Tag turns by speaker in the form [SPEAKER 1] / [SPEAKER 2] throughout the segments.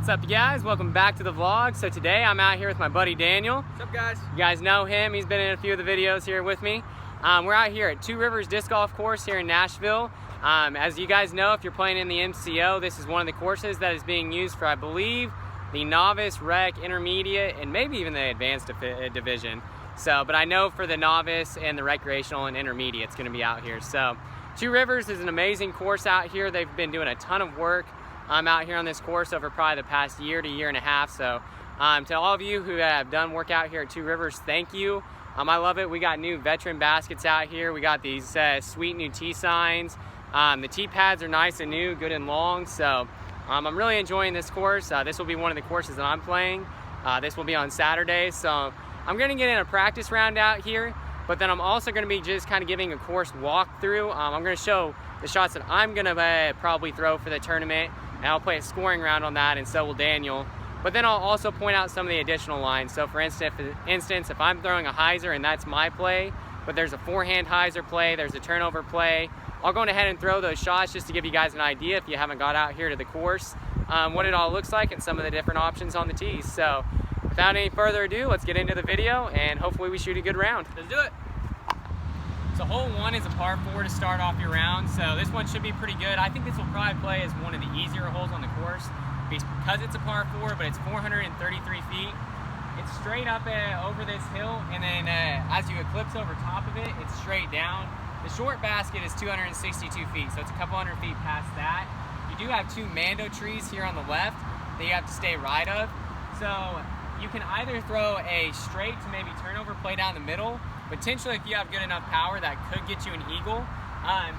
[SPEAKER 1] What's up, you guys? Welcome back to the vlog. So today I'm out here with my buddy Daniel.
[SPEAKER 2] What's up, guys?
[SPEAKER 1] You guys know him. He's been in a few of the videos here with me. We're out here at Two Rivers Disc Golf Course here in Nashville. As you guys know, if you're playing in the MCO, this is one of the courses that is being used for, I believe, the novice, rec, intermediate, and maybe even the advanced division. But I know for the novice and the recreational and intermediate, it's going to be out here. So Two Rivers is an amazing course out here. They've been doing a ton of work out here on this course over probably the past year to year and a half. So to all of you who have done work out here at Two Rivers, thank you. I love it. We got new veteran baskets out here. We got these sweet new tee signs. The tee pads are nice and new, good and long. So I'm really enjoying this course. This will be one of the courses that I'm playing. This will be on Saturday. So I'm going to get in a practice round out here, but then I'm also going to be just kind of giving a course walkthrough. I'm going to show the shots that I'm going to probably throw for the tournament, and I'll play a scoring round on that, and so will Daniel. But then I'll also point out some of the additional lines. So for instance, if I'm throwing a hyzer and that's my play, but there's a forehand hyzer play, there's a turnover play, I'll go ahead and throw those shots just to give you guys an idea, if you haven't got out here to the course, what it all looks like and some of the different options on the tees. So without any further ado, let's get into the video and hopefully we shoot a good round.
[SPEAKER 2] Let's do it.
[SPEAKER 1] So hole 1 is a par 4 to start off your round, so this one should be pretty good. I think this will probably play as one of the easier holes on the course because it's a par 4, but it's 433 feet. It's straight up over this hill, and then as you eclipse over top of it, it's straight down. The short basket is 262 feet, so it's a couple hundred feet past that. You do have 2 Mando trees here on the left that you have to stay right of. So you can either throw a straight to maybe turnover play down the middle. Potentially, if you have good enough power, that could get you an eagle.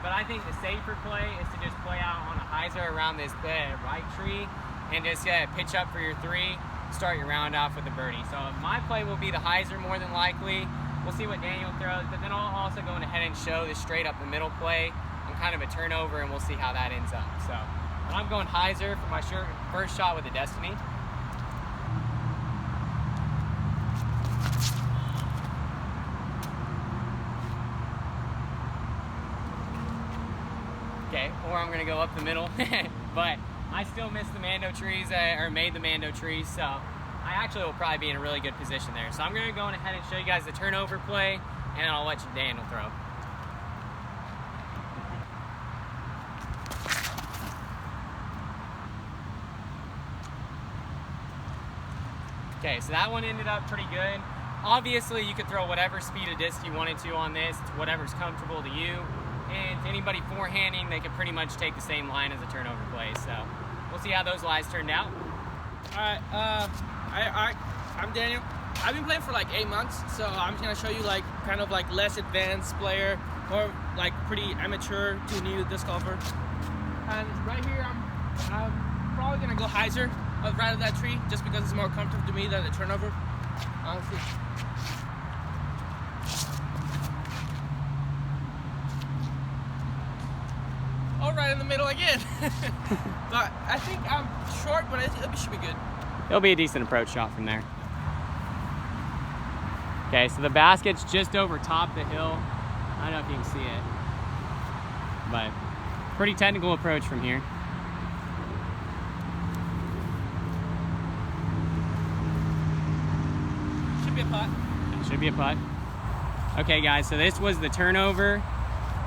[SPEAKER 1] But I think the safer play is to just play out on a hyzer around this right tree and just pitch up for your 3, start your round off with a birdie. So my play will be the hyzer more than likely. We'll see what Daniel throws, but then I'll also go ahead and show the straight up the middle play and kind of a turnover, and we'll see how that ends up. So I'm going hyzer for my first shot with the Destiny. Okay, or I'm gonna go up the middle, but I still missed the Mando trees, or made the Mando trees, so I actually will probably be in a really good position there. So I'm gonna go ahead and show you guys the turnover play, and I'll let Daniel throw. Okay, so that one ended up pretty good. Obviously, you could throw whatever speed of disc you wanted to on this, it's whatever's comfortable to you. And to anybody forehanding, they could pretty much take the same line as a turnover play. So we'll see how those lies turned out.
[SPEAKER 2] All right, I'm Daniel. I've been playing for like 8 months, so I'm just gonna show you like kind of like less advanced player, or like pretty amateur to new disc golfer. And right here, I'm probably gonna go hyzer right of that tree, just because it's more comfortable to me than the turnover. Let's see. All right in the middle again. But I think I'm short, but it should be good.
[SPEAKER 1] It'll be a decent approach shot from there. Okay, so the basket's just over top the hill. I don't know if you can see it, but pretty technical approach from here.
[SPEAKER 2] Should be a putt.
[SPEAKER 1] Should be a putt. Okay, guys, so this was the turnover.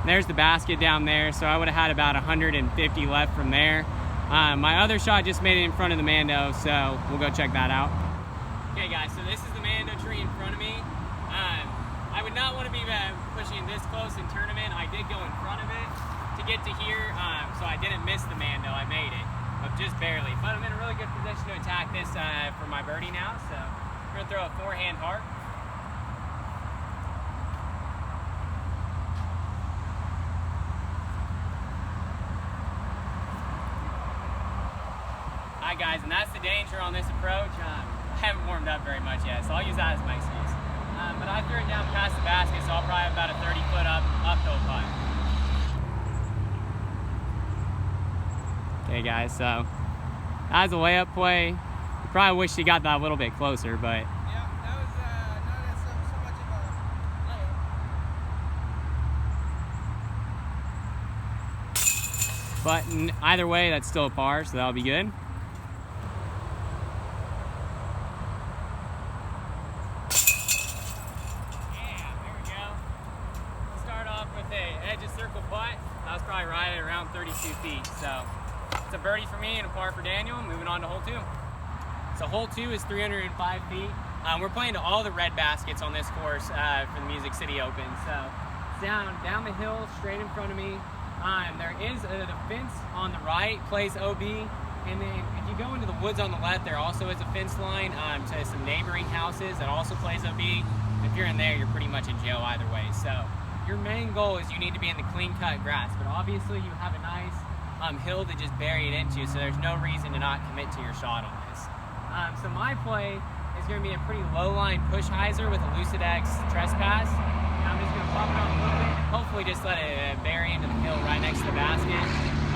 [SPEAKER 1] There's the basket down there, so I would have had about 150 left from there. My other shot just made it in front of the Mando, so we'll go check that out. Okay, guys, so this is the Mando tree in front of me. I would not want to be pushing this close in tournament. I did go in front of it to get to here, so I didn't miss the Mando. I made it, but just barely. But I'm in a really good position to attack this for my birdie now, so we're going to throw a forehand heart. Alright guys, and that's the danger on this approach. I haven't warmed up very much yet, so I'll use that as my excuse. But I threw it down past the basket, so I'll probably have about a 30-foot uphill putt. Okay guys, so that's a layup play. You probably wish you got that a little bit closer, but
[SPEAKER 2] Yeah, that was not so much of a layup.
[SPEAKER 1] either way, that's still a par, so that'll be good. That was probably right at around 32 feet. So it's a birdie for me and a par for Daniel. Moving on to hole 2. So hole 2 is 305 feet. We're playing to all the red baskets on this course for the Music City Open. So it's down the hill, straight in front of me. There is a fence on the right, plays OB. And then if you go into the woods on the left, there also is a fence line to some neighboring houses that also plays OB. If you're in there, you're pretty much in jail either way. So your main goal is you need to be in the clean cut grass, but obviously you have a nice hill to just bury it into, so there's no reason to not commit to your shot on this. So my play is going to be a pretty low line push hyzer with a Lucid X trespass. And I'm just going to pop it on a little bit and hopefully just let it bury into the hill right next to the basket.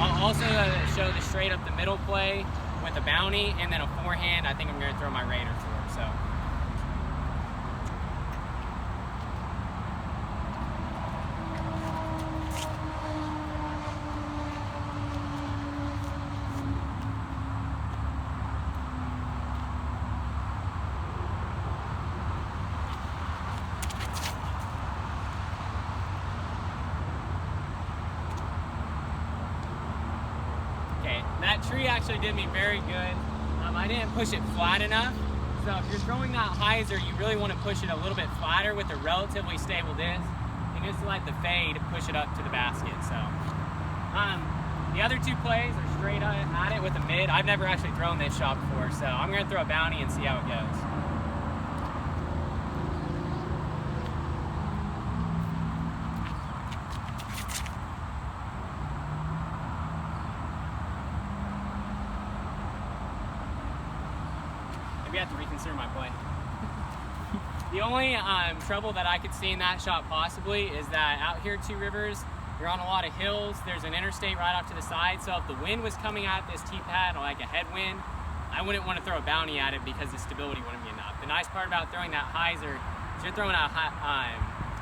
[SPEAKER 1] I'll also show the straight up the middle play with a bounty and then a forehand. I think I'm going to throw my Raider through. So. That tree actually did me very good. I didn't push it flat enough. So if you're throwing that hyzer, you really want to push it a little bit flatter with a relatively stable disc and just let the fade push it up to the basket. So the other 2 plays are straight at it with a mid. I've never actually thrown this shot before, so I'm going to throw a bounty and see how it goes. Maybe I have to reconsider my play. The only trouble that I could see in that shot possibly is that out here at Two Rivers, you're on a lot of hills. There's an interstate right off to the side, so if the wind was coming at this tee pad like a headwind, I wouldn't want to throw a bounty at it because the stability wouldn't be enough. The nice part about throwing that hyzer is you're throwing a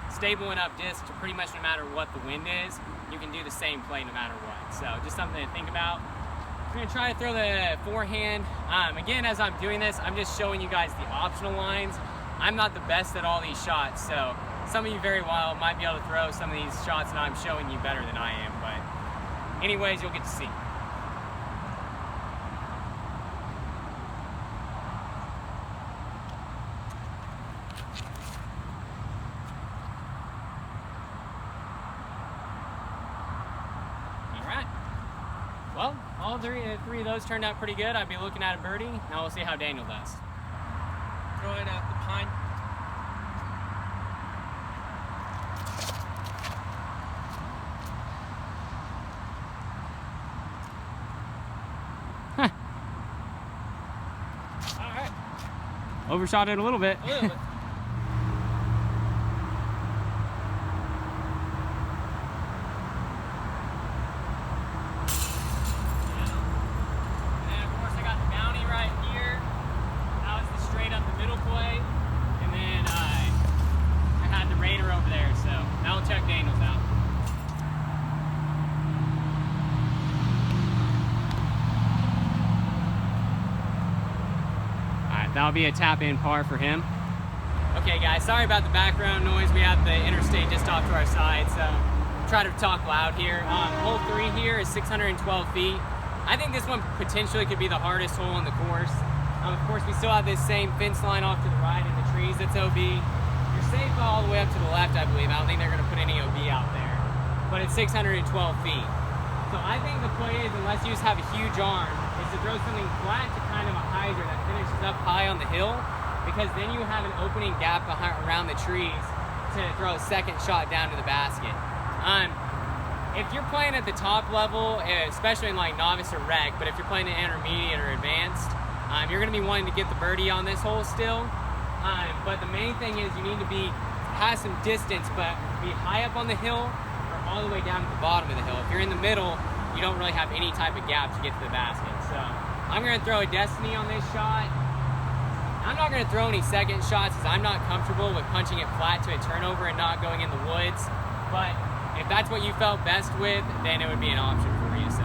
[SPEAKER 1] stable enough disc to pretty much no matter what the wind is, you can do the same play no matter what. So just something to think about. I'm going to try to throw the forehand. Again, as I'm doing this, I'm just showing you guys the optional lines. I'm not the best at all these shots, so some of you very well might be able to throw some of these shots that I'm showing you better than I am, but anyways, you'll get to see. Well, all three of those turned out pretty good. I'd be looking at a birdie. Now we'll see how Daniel does.
[SPEAKER 2] Throw it at the pine. All right.
[SPEAKER 1] Overshot it a little bit.
[SPEAKER 2] A little bit.
[SPEAKER 1] That'll be a tap-in par for him. Okay guys, sorry about the background noise. We have the interstate just off to our side, so try to talk loud here. Hole 3 here is 612 feet. I think this one potentially could be the hardest hole in the course. Of course, we still have this same fence line off to the right in the trees. That's OB. You're safe all the way up to the left, I believe. I don't think they're gonna put any OB out there, but it's 612 feet. So I think the play is, unless you just have a huge arm, is to throw something flat to kind of a hyzer that finishes up high on the hill, because then you have an opening gap around the trees to throw a second shot down to the basket. If you're playing at the top level, especially in like novice or rec, but if you're playing in intermediate or advanced, you're going to be wanting to get the birdie on this hole still. But the main thing is you need to have some distance, but be high up on the hill or all the way down to the bottom of the hill. If you're in the middle, you don't really have any type of gap to get to the basket. So I'm going to throw a Destiny on this shot. I'm not going to throw any second shots because I'm not comfortable with punching it flat to a turnover and not going in the woods. But if that's what you felt best with, then it would be an option for you. So.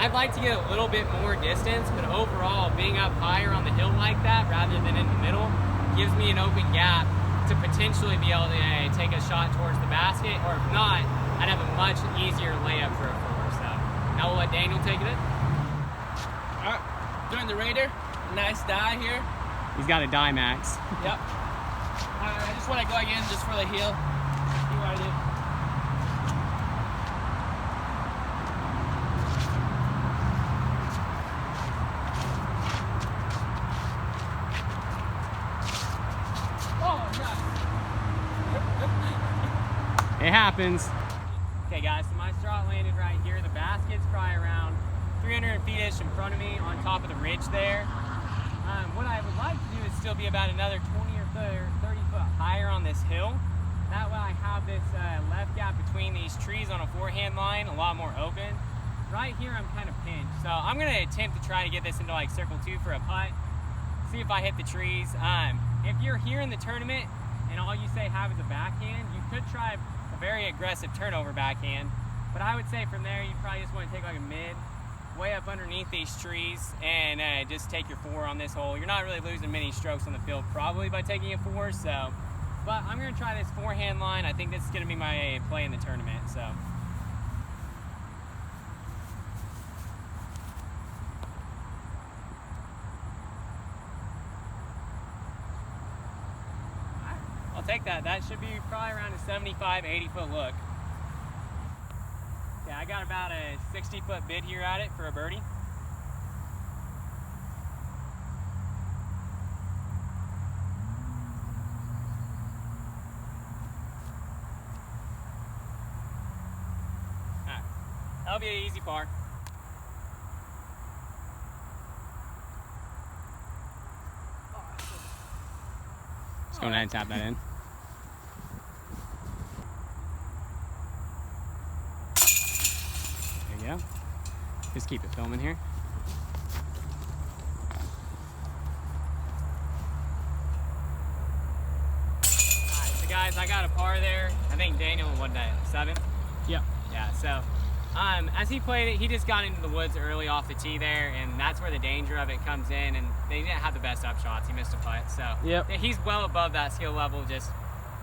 [SPEAKER 1] I'd like to get a little bit more distance, but overall, being up higher on the hill like that rather than in the middle gives me an open gap to potentially be able to take a shot towards the basket, or if not, I'd have a much easier layup for a 4. So now we'll let Daniel take it.
[SPEAKER 2] All right, doing the Raider. Nice die here.
[SPEAKER 1] He's got a die max.
[SPEAKER 2] Yep. I just want to go again just for the heel. See what I did.
[SPEAKER 1] It happens. Okay guys, so my straw landed right here. The basket's probably around 300 feet-ish in front of me on top of the ridge there. What I would like to do is still be about another 20 or 30 foot higher on this hill. That way I have this left gap between these trees on a forehand line a lot more open. Right here I'm kind of pinched. So I'm gonna attempt to try to get this into like circle 2 for a putt. See if I hit the trees. If you're here in the tournament and all you say have is a backhand, you could try a very aggressive turnover backhand. But I would say from there, you probably just want to take like a mid, way up underneath these trees, and just take your 4 on this hole. You're not really losing many strokes on the field probably by taking a 4, so. But I'm gonna try this forehand line. I think this is gonna be my play in the tournament, so. I'll take that. That should be probably around a 75, 80 foot look. Okay, I got about a 60 foot bid here at it for a birdie. Alright, that'll be an easy par. Just go ahead and tap that in. There you go. Just keep it filming here. Alright, so guys, I got a par there. I think Daniel, what day? 7?
[SPEAKER 2] Yep.
[SPEAKER 1] Yeah, so as he played it, he just got into the woods early off the tee there, and that's where the danger of it comes in, and they didn't have the best up shots. He missed a putt, so
[SPEAKER 2] Yep.
[SPEAKER 1] he's well above that skill level. Just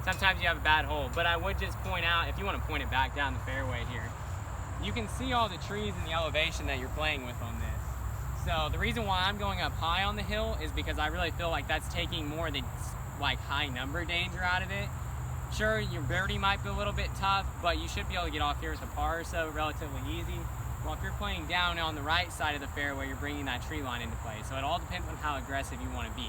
[SPEAKER 1] sometimes you have a bad hole. But I would just point out, if you want to point it back down the fairway here, you can see all the trees and the elevation that you're playing with on this. So the reason why I'm going up high on the hill is because I really feel like that's taking more of the like high number danger out of it. Sure, your birdie might be a little bit tough, but you should be able to get off here with a par or so relatively easy. Well, if you're playing down on the right side of the fairway, you're bringing that tree line into play. So it all depends on how aggressive you want to be.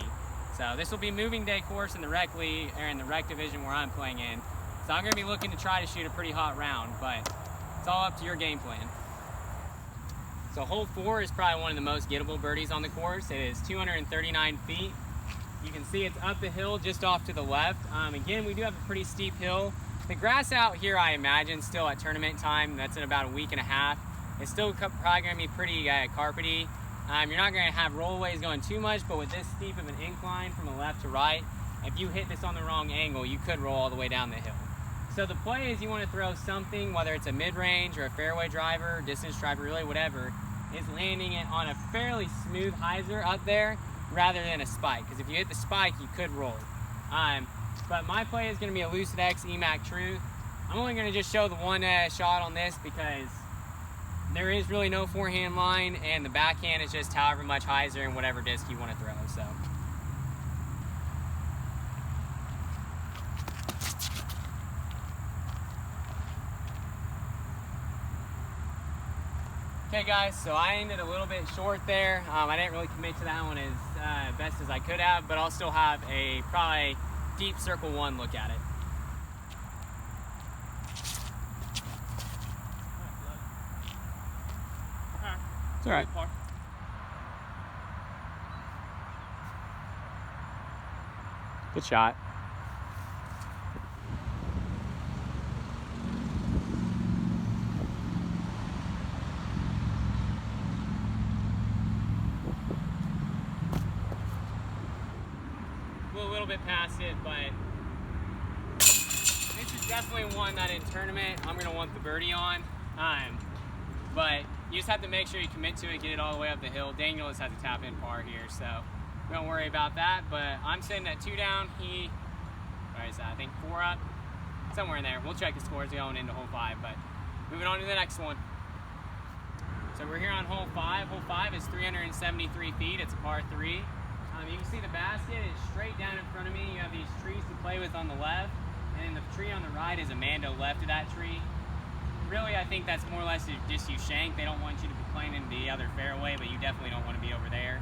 [SPEAKER 1] So this will be moving day course in the rec league, or in the rec division where I'm playing in. So I'm going to be looking to try to shoot a pretty hot round, but it's all up to your game plan. So hole 4 is probably one of the most gettable birdies on the course. It is 239 feet. You can see it's up the hill just off to the left. Again, we do have a pretty steep hill. The grass out here, I imagine, still at tournament time, that's in about a week and a half. It's still probably going to be pretty carpety. You're not going to have rollways going too much, but with this steep of an incline from the left to right, if you hit this on the wrong angle, you could roll all the way down the hill. So the play is you want to throw something, whether it's a mid-range or a fairway driver, distance driver, really whatever, is landing it on a fairly smooth hyzer up there rather than a spike. Because if you hit the spike, you could roll. But my play is going to be a Lucid X EMAC Truth. I'm only going to just show the one shot on this because there is really no forehand line, and the backhand is just however much hyzer and whatever disc you want to throw. So. Okay guys, so I ended a little bit short there. I didn't really commit to that one as best as I could have, but I'll still have a probably deep circle 1 look at it. It's all right. Good shot. A little bit past it, but this is definitely one that in tournament I'm gonna want the birdie on. But You just have to make sure you commit to it, get it all the way up the hill. Daniel just has a tap in par here, so we don't worry about that. But I'm sitting at 2 down. He, what is that? I think 4 up, somewhere in there. We'll check the scores going into hole 5, but moving on to the next one. So we're here on hole 5. Hole 5 is 373 feet. It's a par 3. You can see the basket is straight down in front of me. You have these trees to play with on the left, and then the tree on the right is a Mando left of that tree. Really, I think that's more or less just you shank. They don't want you to be playing in the other fairway, but you definitely don't want to be over there.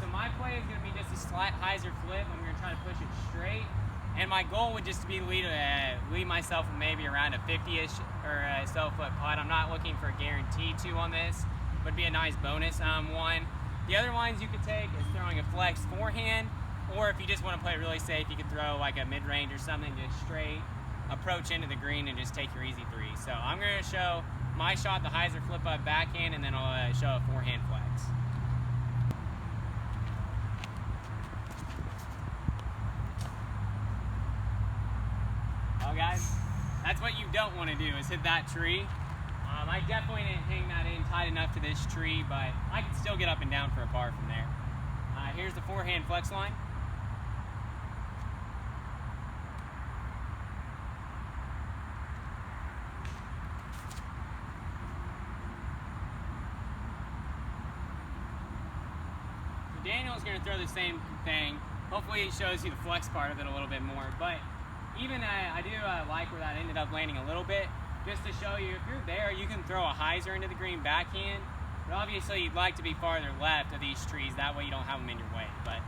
[SPEAKER 1] So my play is going to be just a slight hyzer flip. I'm going to try to push it straight, and my goal would just be to lead myself maybe around a 50-ish or so foot putt. I'm not looking for a guaranteed 2 on this, but it'd be a nice bonus one. The other ones you could take is throwing a flex forehand, or if you just want to play really safe, you could throw like a mid-range or something, just straight approach into the green and just take your easy 3. So I'm going to show my shot, the hyzer flip up backhand, and then I'll show a forehand flex. Well guys, that's what you don't want to do, is hit that tree. I definitely didn't hang that in tight enough to this tree, but I can still get up and down for a par from there. Here's the forehand flex line. Daniel's going to throw the same thing. Hopefully it shows you the flex part of it a little bit more, but even I do like where that ended up landing a little bit. Just to show you, if you're there, you can throw a hyzer into the green backhand, but obviously you'd like to be farther left of these trees, that way you don't have them in your way. But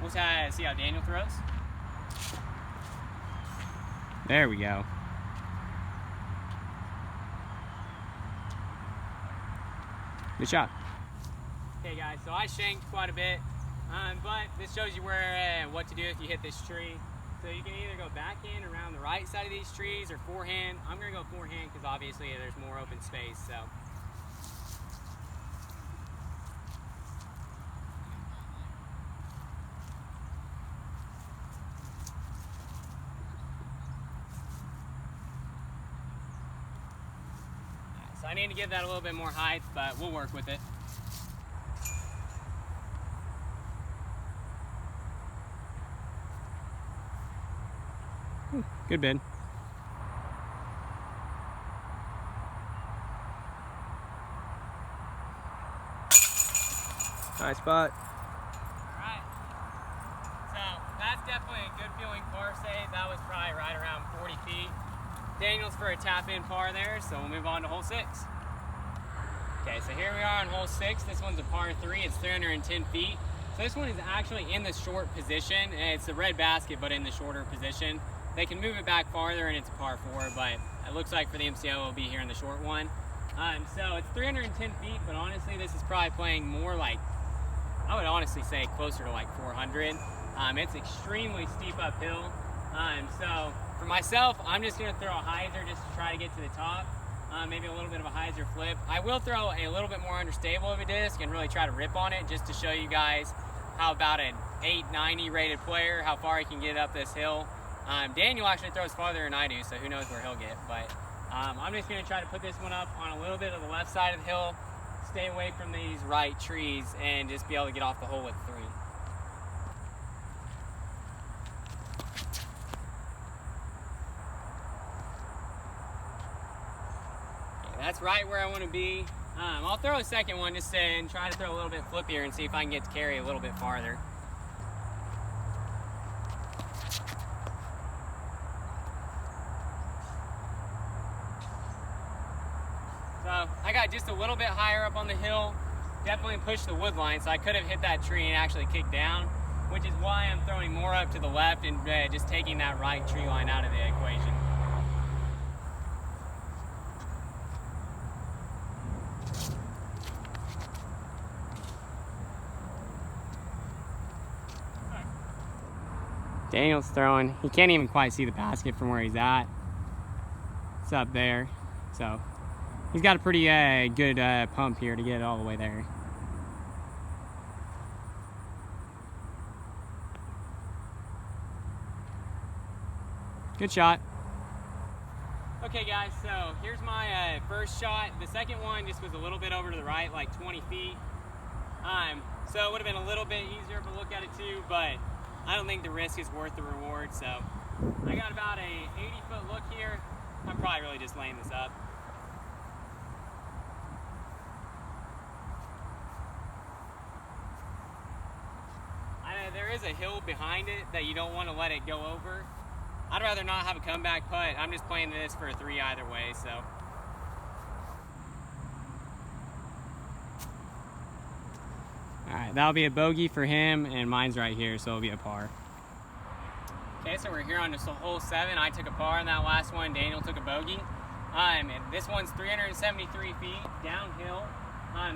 [SPEAKER 1] we'll see how Daniel throws. There we go. Good shot. Okay guys, so I shanked quite a bit, but this shows you where what to do if you hit this tree. So you can either go backhand around the right side of these trees or forehand. I'm going to go forehand because obviously there's more open space. So. So I need to give that a little bit more height, but we'll work with it. Good bid.
[SPEAKER 3] Nice spot.
[SPEAKER 1] Alright. So that's definitely a good feeling par save. That was probably right around 40 feet. Daniel's for a tap in par there, so we'll move on to hole 6. Okay, so here we are on hole 6. This one's a par 3. It's 310 feet. So this one is actually in the short position. It's the red basket, but in the shorter position. They can move it back farther and it's a par 4, but it looks like for the MCO it'll be here in the short one. So it's 310 feet, but honestly this is probably playing more like, I would honestly say closer to like 400. It's extremely steep uphill. So for myself, I'm just gonna throw a hyzer just to try to get to the top. Maybe a little bit of a hyzer flip. I will throw a little bit more understable of a disc and really try to rip on it just to show you guys how about an 890 rated player, how far he can get up this hill. Daniel actually throws farther than I do, so who knows where he'll get. But I'm just going to try to put this one up on a little bit of the left side of the hill, stay away from these right trees, and just be able to get off the hole with 3. Okay, that's right where I want to be. I'll throw a second one just and try to throw a little bit flippier and see if I can get to carry a little bit farther. So I got just a little bit higher up on the hill, definitely pushed the wood line, so I could have hit that tree and actually kicked down, which is why I'm throwing more up to the left and just taking that right tree line out of the equation. Daniel's throwing. He can't even quite see the basket from where he's at. It's up there, so he's got a pretty good pump here to get it all the way there. Good shot. Okay guys, so here's my first shot. The second one just was a little bit over to the right, like 20 feet. So it would have been a little bit easier to look at it too, but I don't think the risk is worth the reward. So I got about a 80-foot look here. I'm probably really just laying this up. There is a hill behind it that you don't want to let it go over. I'd rather not have a comeback putt. I'm just playing this for a 3 either way, so. All right, that'll be a bogey for him, and mine's right here, so it'll be a par. Okay, so we're here on this hole 7. I took a par on that last one. Daniel took a bogey. And this one's 373 feet downhill.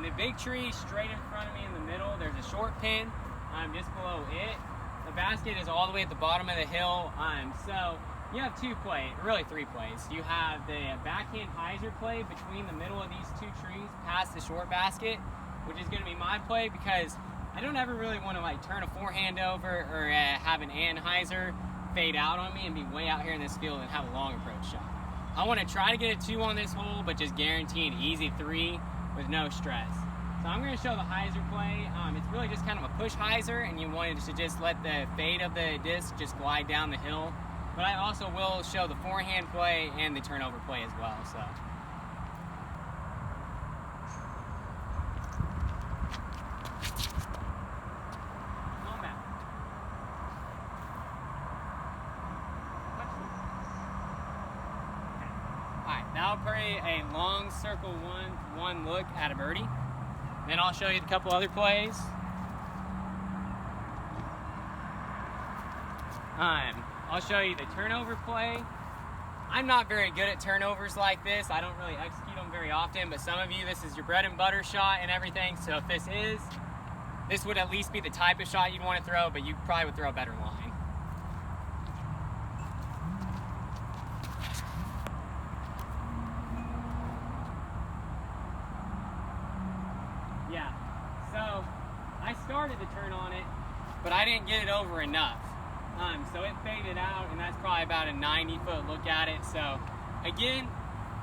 [SPEAKER 1] The big tree straight in front of me in the middle, there's a short pin just below it. The basket is all the way at the bottom of the hill. So you have 2 plays, really 3 plays. You have the backhand hyzer play between the middle of these 2 trees past the short basket, which is going to be my play because I don't ever really want to like turn a forehand over or have an anhyzer fade out on me and be way out here in this field and have a long approach shot. I want to try to get a 2 on this hole, but just guarantee an easy 3 with no stress. So I'm going to show the hyzer play. It's really just kind of a push hyzer, and you wanted to just let the fade of the disc just glide down the hill. But I also will show the forehand play and the turnover play as well. So. Come on back. Okay. All right, now I'll play a long circle one look at a birdie. Then I'll show you a couple other plays. I'll show you the turnover play. I'm not very good at turnovers like this. I don't really execute them very often, but some of you, this is your bread and butter shot and everything. So if this would at least be the type of shot you'd want to throw, but you probably would throw a better line. Yeah, so I started to turn on it, but I didn't get it over enough. So it faded out, and that's probably about a 90-foot look at it. So again,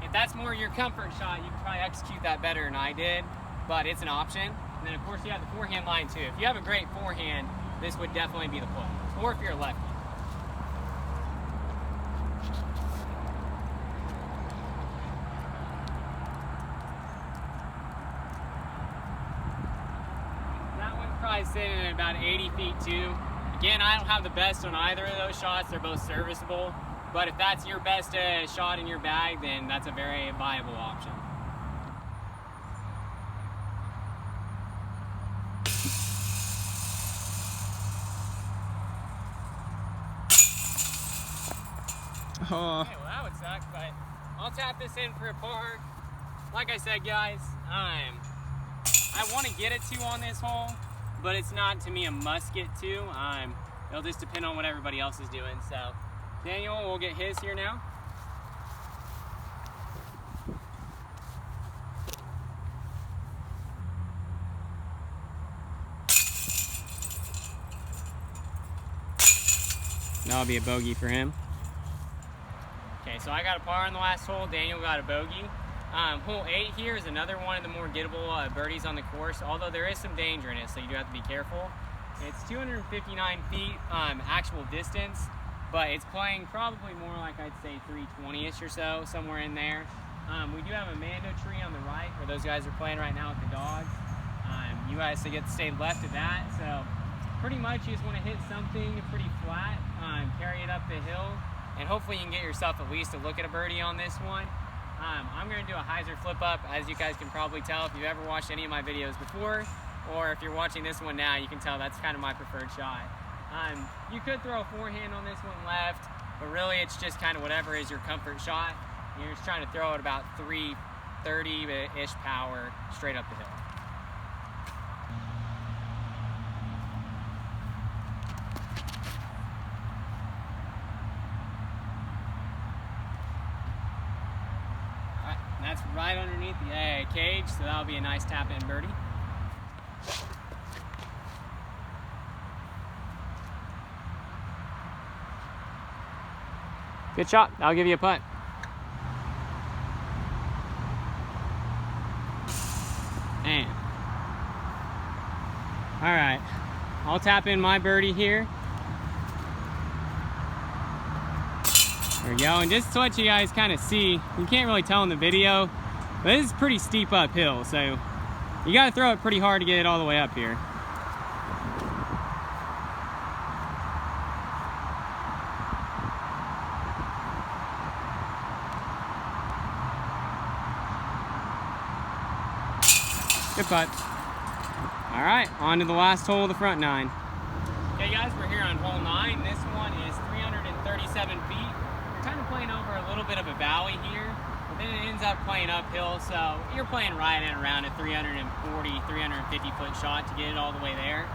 [SPEAKER 1] if that's more your comfort shot, you can probably execute that better than I did, but it's an option. And then of course you have the forehand line too. If you have a great forehand, this would definitely be the play, or if you're a lefty. Probably sitting at about 80 feet too. Again, I don't have the best on either of those shots. They're both serviceable. But if that's your best shot in your bag, then that's a very viable option.
[SPEAKER 3] Oh.
[SPEAKER 1] Okay, well that would suck, but I'll tap this in for a par. Like I said, guys, I want to get a 2 on this hole, but it's not, to me, a must get 2. It'll just depend on what everybody else is doing. So Daniel will get his here now. That'll be a bogey for him. Okay, so I got a par on the last hole. Daniel got a bogey. Hole 8 here is another one of the more gettable birdies on the course, although there is some danger in it, so you do have to be careful. It's 259 feet actual distance, but it's playing probably more like I'd say 320-ish or so, somewhere in there. We do have a Mando tree on the right where those guys are playing right now with the dogs. You guys get to stay left of that, so pretty much you just want to hit something pretty flat, carry it up the hill, and hopefully you can get yourself at least a look at a birdie on this one. I'm going to do a hyzer flip up, as you guys can probably tell if you've ever watched any of my videos before, or if you're watching this one now, you can tell that's kind of my preferred shot. You could throw a forehand on this one left, but really it's just kind of whatever is your comfort shot. You're just trying to throw it about 330-ish power straight up the hill. That's right underneath the cage, so that'll be a nice tap-in birdie. Good shot. I'll give you a putt. All right, I'll tap in my birdie here. There we go, and just to let you guys kind of see, you can't really tell in the video, but this is pretty steep uphill, so you gotta throw it pretty hard to get it all the way up here. Good putt. All right, on to the last hole of the front nine. Okay guys, we're here on hole 9. This one is 337 feet. We're kind of playing over a little bit of a valley here, but then it ends up playing uphill, so you're playing right at around a 340, 350 foot shot to get it all the way there.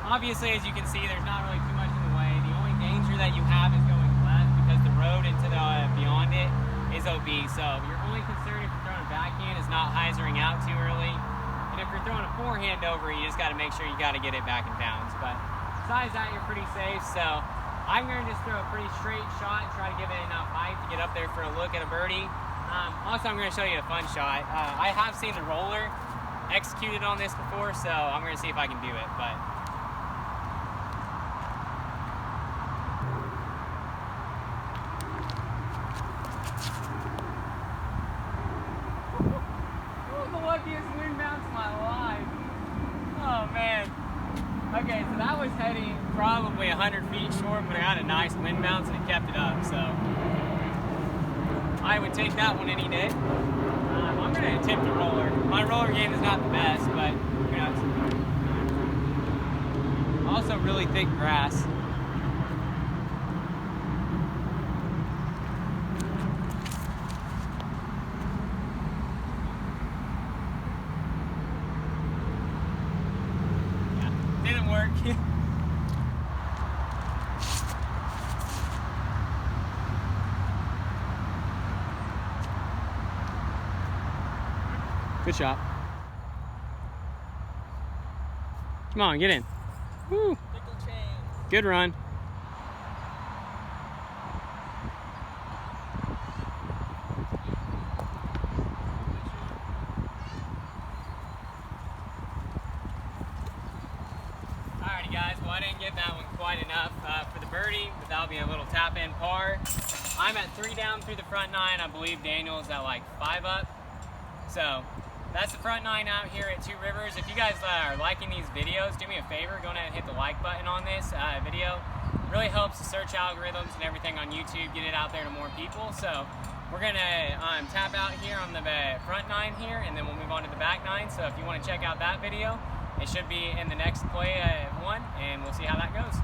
[SPEAKER 1] Obviously, as you can see, there's not really too much in the way. The only danger that you have is going left because the road into the beyond it is OB, so your only concern if you're throwing a backhand is not hyzering out too early. And if you're throwing a forehand over, you just got to make sure you got to get it back in bounds. But besides that, you're pretty safe, so I'm going to just throw a pretty straight shot and try to give it enough height to get up there for a look at a birdie. Also, I'm going to show you a fun shot. I have seen the roller executed on this before, so I'm going to see if I can do it. But the luckiest wind bounce of my life. Oh man. Okay, so that was heading probably 100 feet short, but I got a nice wind bounce and it kept it up, so I would take that one any day. I'm going to attempt the roller. My roller game is not the best, but you know, it's also really thick grass. Didn't work. Good shot. Come on, get in. Woo. Good run. Alrighty guys, well I didn't get that one quite enough for the birdie, but that'll be a little tap in par. I'm at 3 down through the front 9. I believe Daniel's at like 5 up. So that's the front 9 out here at Two Rivers. If you guys are liking these videos, do me a favor, go ahead and hit the like button on this video. It really helps the search algorithms and everything on YouTube, get it out there to more people. So we're gonna tap out here on the front 9 here, and then we'll move on to the back 9. So if you want to check out that video, it should be in the next play one, and we'll see how that goes.